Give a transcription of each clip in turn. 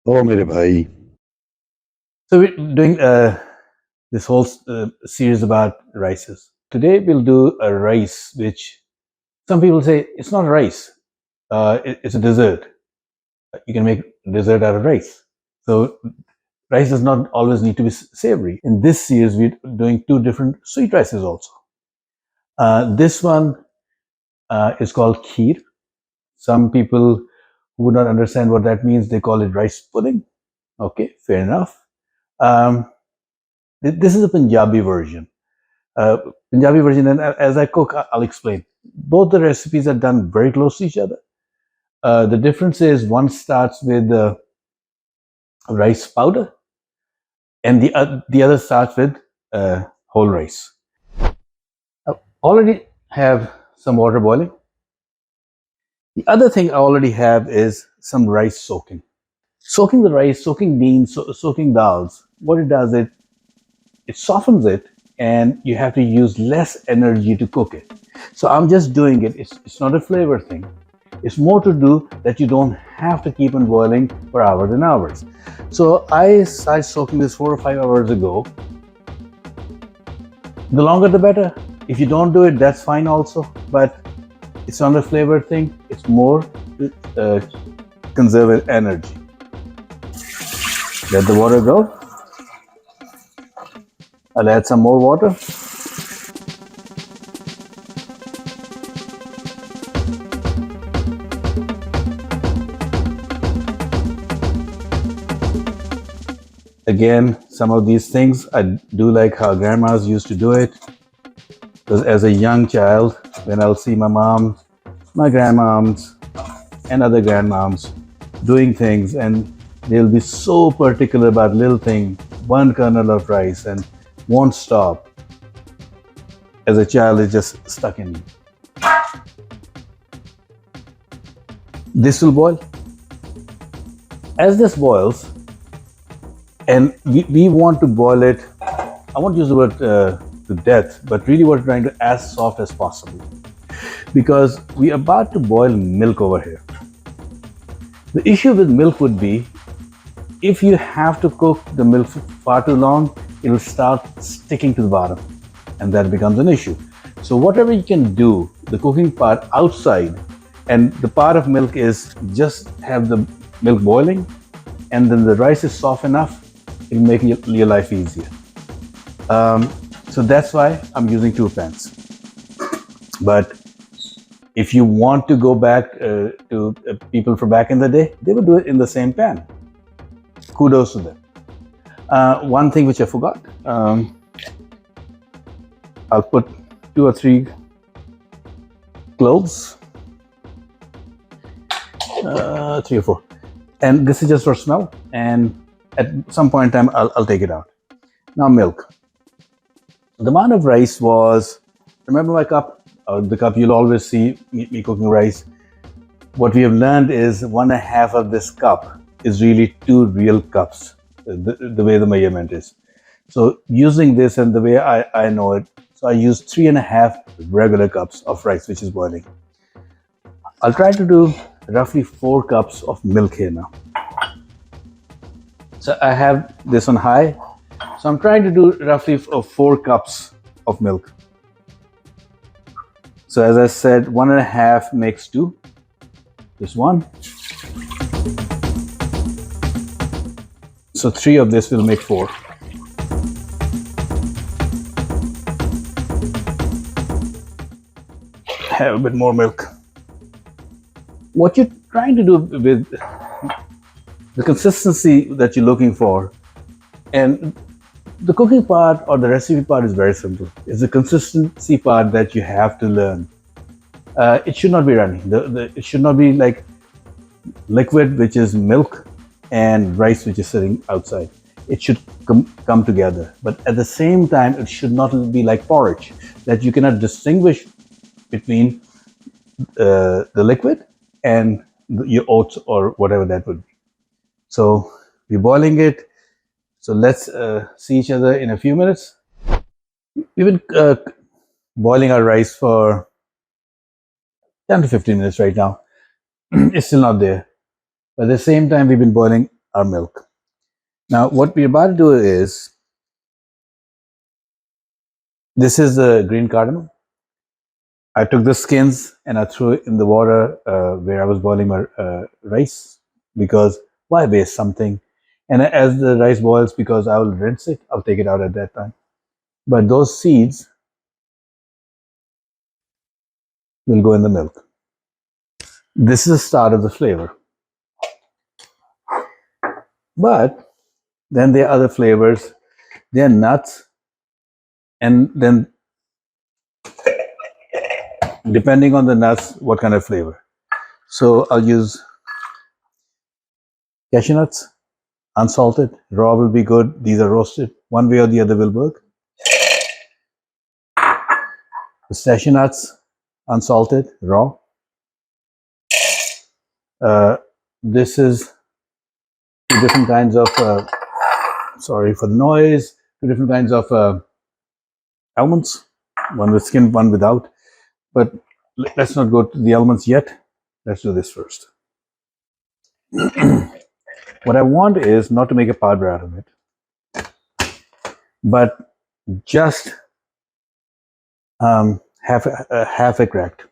ओ मेरे भाई. So we're doing this whole series about rices. Today we'll do a rice which some people say it's not rice, it's a dessert. You can make dessert out of rice. So rice does not always need to be savory. In this series we're doing two different sweet rices also. This one is called kheer. Some people who would not understand what that means, they call it rice pudding. Okay, fair enough. Um, this is a Punjabi version. Punjabi version, and as I cook, I'll explain. Both the recipes are done very close to each other. The difference is one starts with rice powder, and the other starts with whole rice. I already have some water boiling. The other thing I already have is some rice soaking. Soaking the rice, soaking beans, soaking dals. What it does, it softens it, and you have to use less energy to cook it. So I'm just doing it. It's not a flavor thing. It's more to do that you don't have to keep on boiling for hours and hours. So I started soaking this 4 or 5 hours ago. The longer the better. If you don't do it, that's fine also. But it's not a flavor thing. It's more to conserve energy. Let the water go. I'll add some more water. Again, some of these things I do like how grandmas used to do it. Because as a young child, when I'll see my mom, my grandmoms, and other grandmoms doing things, and they'll be so particular about little thing, one kernel of rice, and won't stop. As a child, it just stuck in me. This will boil. As this boils, and we want to boil it, I won't use the word to death, but really we're trying to as soft as possible. Because we're about to boil milk over here. The issue with milk would be, if you have to cook the milk for far too long, it'll start sticking to the bottom, and that becomes an issue. So whatever you can do, the cooking part outside, and the part of milk is just have the milk boiling, and then the rice is soft enough, it'll make your life easier. So that's why I'm using 2 pans. But if you want to go back to people from back in the day, they would do it in the same pan. Kudos to them. One thing which I forgot, I'll put 2 or 3 cloves, 3 or 4, and this is just for smell, and at some point in time I'll take it out. Now milk. The amount of rice was, remember my cup, or the cup you'll always see me cooking rice. What we have learned is 1.5 of this cup is really 2 real cups, the way the measurement is. So using this and the way I know it, so I use 3.5 regular cups of rice which is boiling. I'll try to do roughly 4 cups of milk here now. So I have this on high, so I'm trying to do roughly 4 cups of milk. So as I said, 1.5 makes 2. This 1. So 3 of this will make 4. Have a bit more milk. What you're trying to do with the consistency that you're looking for, and the cooking part or the recipe part is very simple. It's the consistency part that you have to learn. It should not be running. It should not be like liquid, which is milk, and rice, which is sitting outside. It should come together. But at the same time, it should not be like porridge, that you cannot distinguish between the liquid and your oats or whatever that would be. So we're boiling it. So let's see each other in a few minutes. We've been boiling our rice for 10 to 15 minutes right now. It's still not there. But at the same time, we've been boiling our milk. Now, what we're about to do is, this is the green cardamom. I took the skins and I threw it in the water where I was boiling my rice, because why waste something? And as the rice boils, because I will rinse it, I'll take it out at that time. But those seeds will go in the milk. This is the start of the flavor. But then there are other flavors. There are nuts, and then depending on the nuts, what kind of flavor. So I'll use cashew nuts, unsalted. Raw will be good. These are roasted. One way or the other will work. Pistachio nuts, unsalted, raw. This is two different kinds of, sorry for the noise, two different kinds of almonds, one with skin, one without. But let's not go to the almonds yet. Let's do this first. What I want is not to make a powder out of it, but just half a cracked.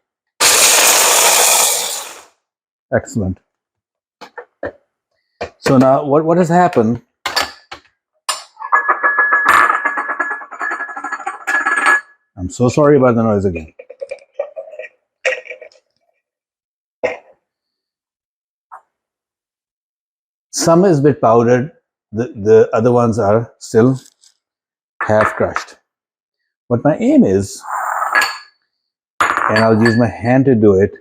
Excellent. So now what has happened? I'm so sorry about the noise again. Some is a bit powdered. The other ones are still half crushed. What my aim is, and I'll use my hand to do it,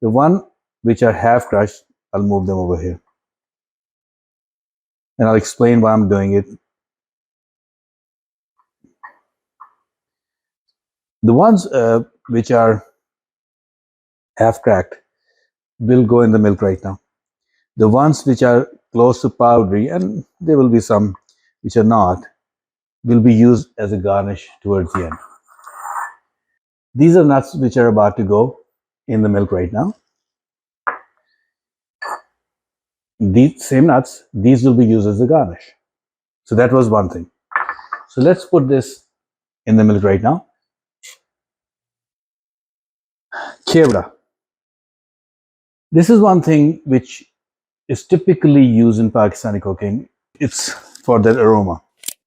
the one which are half crushed, I'll move them over here. And I'll explain why I'm doing it. The ones which are half cracked will go in the milk right now. The ones which are close to powdery, and there will be some which are not, will be used as a garnish towards the end. These are nuts which are about to go in the milk right now. These same nuts, these will be used as a garnish. So that was one thing. So let's put this in the milk right now. Chevra. This is one thing which is typically used in Pakistani cooking. It's for that aroma.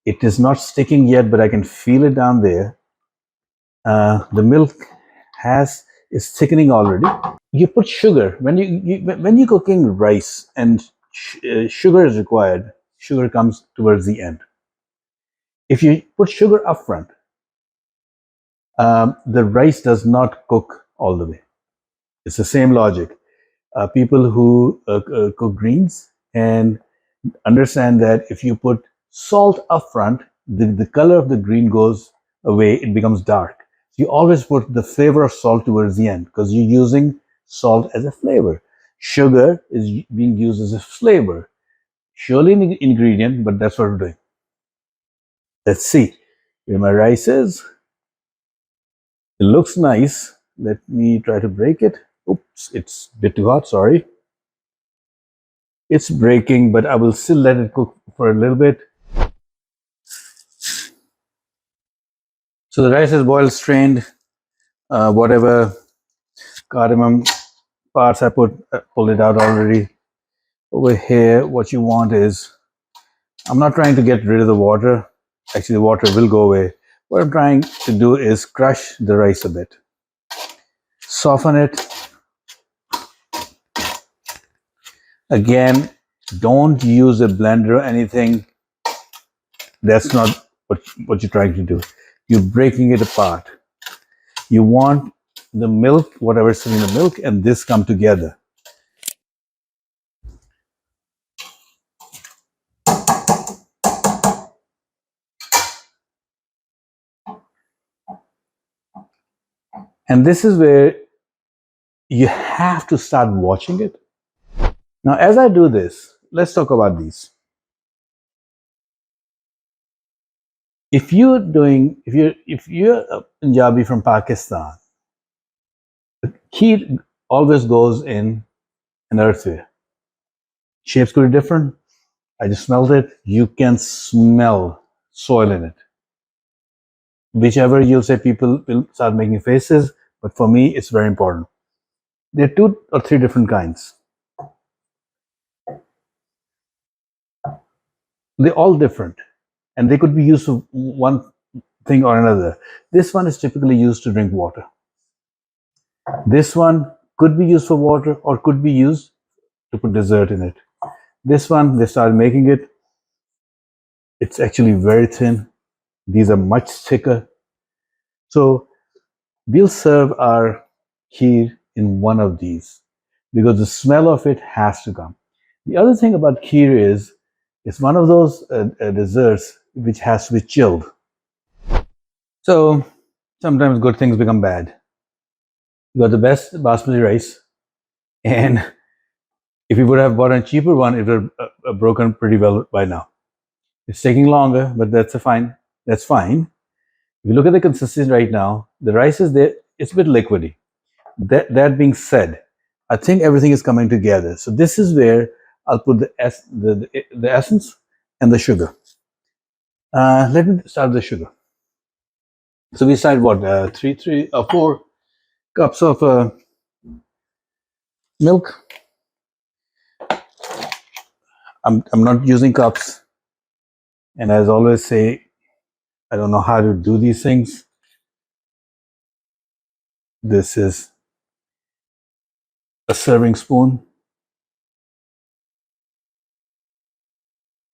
It is not sticking yet, but I can feel it down there. The milk is thickening already. You put sugar when you're cooking rice, and sugar is required. Sugar comes towards the end. If you put sugar up front, the rice does not cook all the way. It's the same logic. People who cook greens and understand that if you put salt up front, the color of the green goes away, it becomes dark. So you always put the flavor of salt towards the end, because you're using salt as a flavor. Sugar is being used as a flavor. Surely an ingredient, but that's what we're doing. Let's see where my rice is. It looks nice. Let me try to break it. Oops, it's a bit too hot, sorry. It's breaking, but I will still let it cook for a little bit. So the rice is boiled, strained. Whatever cardamom parts I pulled it out already. Over here, what you want is, I'm not trying to get rid of the water. Actually, the water will go away. What I'm trying to do is crush the rice a bit. Soften it. Again, don't use a blender or anything. That's not what you're trying to do. You're breaking it apart. You want the milk, whatever's in the milk, and this come together. And this is where you have to start watching it. Now, as I do this, let's talk about these. If you're a Punjabi from Pakistan, kheer always goes in an earthenware. Shapes could be different. I just smelled it. You can smell soil in it. Whichever you'll say, people will start making faces, but for me, it's very important. There are 2 or 3 different kinds. They're all different, and they could be used for one thing or another. This one is typically used to drink water. This one could be used for water or could be used to put dessert in it. This one, they started making it. It's actually very thin. These are much thicker. So we'll serve our kheer in one of these because the smell of it has to come. The other thing about kheer is it's one of those desserts which has to be chilled. So sometimes good things become bad. You got the best basmati rice, and if you would have bought a cheaper one, it would have broken pretty well by now. It's taking longer, but that's fine. That's fine. If you look at the consistency right now, the rice is there. It's a bit liquidy. That being said, I think everything is coming together. So this is where I'll put the essence and the sugar. Let me start with the sugar. So we started what 4 cups of milk. I'm not using cups, and as I always say, I don't know how to do these things. This is a serving spoon.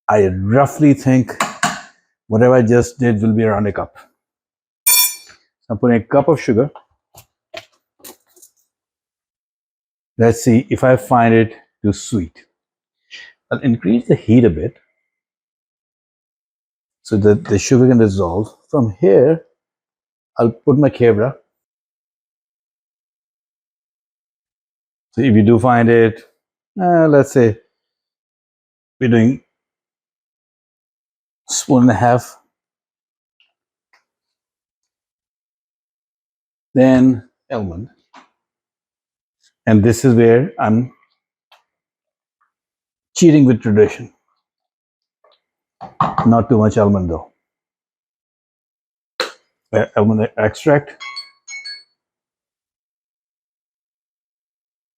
I roughly think whatever I just did will be around a cup. So I'm putting a cup of sugar. Let's see if I find it too sweet. I'll increase the heat a bit so that the sugar can dissolve. From here, I'll put my kebra. So if you do find it, let's say we're doing 1.5 spoons, then almond. And this is where I'm cheating with tradition. Not too much almond though. Almond extract.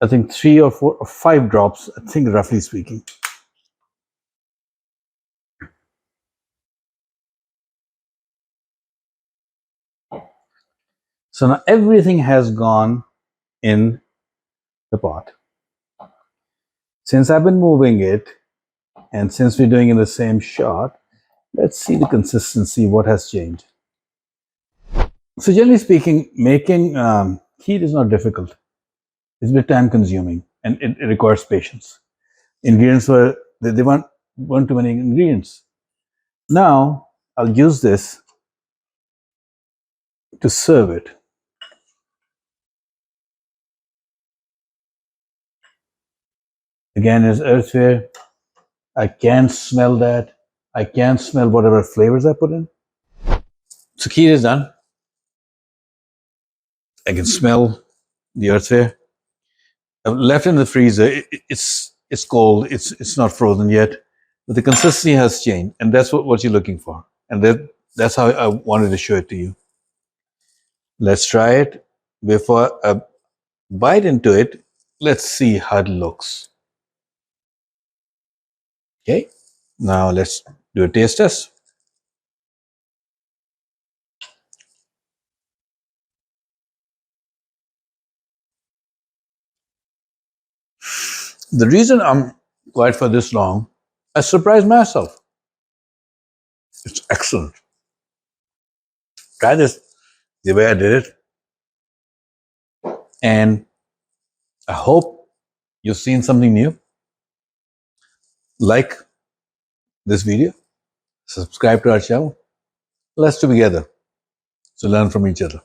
I think 3 or 4 or 5 drops, I think roughly speaking. So now everything has gone in the pot. Since I've been moving it, and since we're doing in the same shot, let's see the consistency, what has changed. So generally speaking, making kheer is not difficult. It's a bit time consuming, and it requires patience. Ingredients they weren't too many ingredients. Now I'll use this to serve it. Again, it's earthware. I can smell that. I can smell whatever flavors I put in. So kheer is done. I can smell the earthware. I've left it in the freezer. It's cold. It's not frozen yet, but the consistency has changed, and that's what you're looking for. And that's how I wanted to show it to you. Let's try it. Before I bite into it, let's see how it looks. Okay, now let's do a taste test. The reason I'm quiet for this long, I surprised myself. It's excellent. Try this the way I did it, and I hope you've seen something new. Like this video, subscribe to our channel. Let's do together to learn from each other.